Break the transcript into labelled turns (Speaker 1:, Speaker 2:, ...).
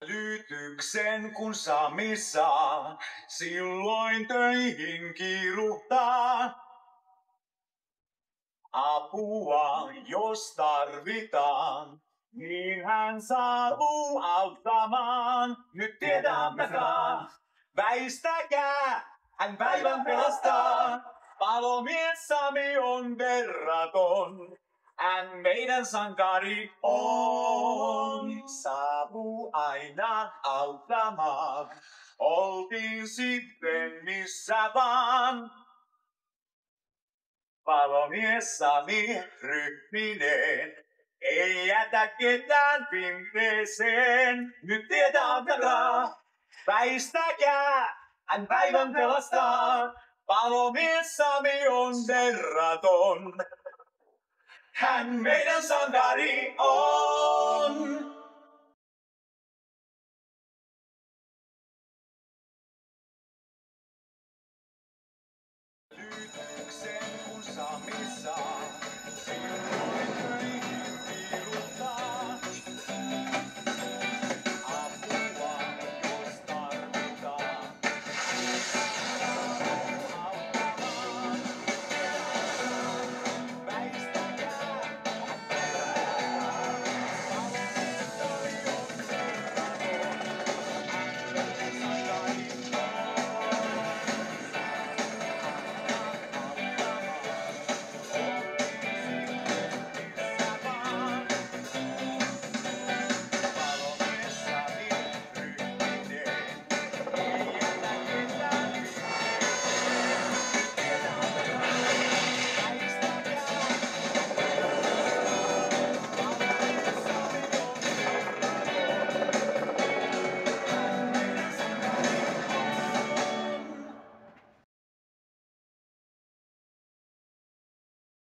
Speaker 1: Lytyksen kun Sami saa, silloin töihin kiiruhtaa. Apua jos tarvitaan, niin hän saapuu auttamaan. Nyt tiedämme saa, väistäkää, hän päivän pelastaa. Palomies Sami on verraton, hän meidän sankari on. Saapuu aina auttamaan, oltiin sitten missä vaan. Palomies Sami ryhmineen, ei jätä ketään pinteeseen. Nyt tietää takaa, väistäkää, hän päivän pelastaa. Palomies Sami on verraton, hän meidän sankari on.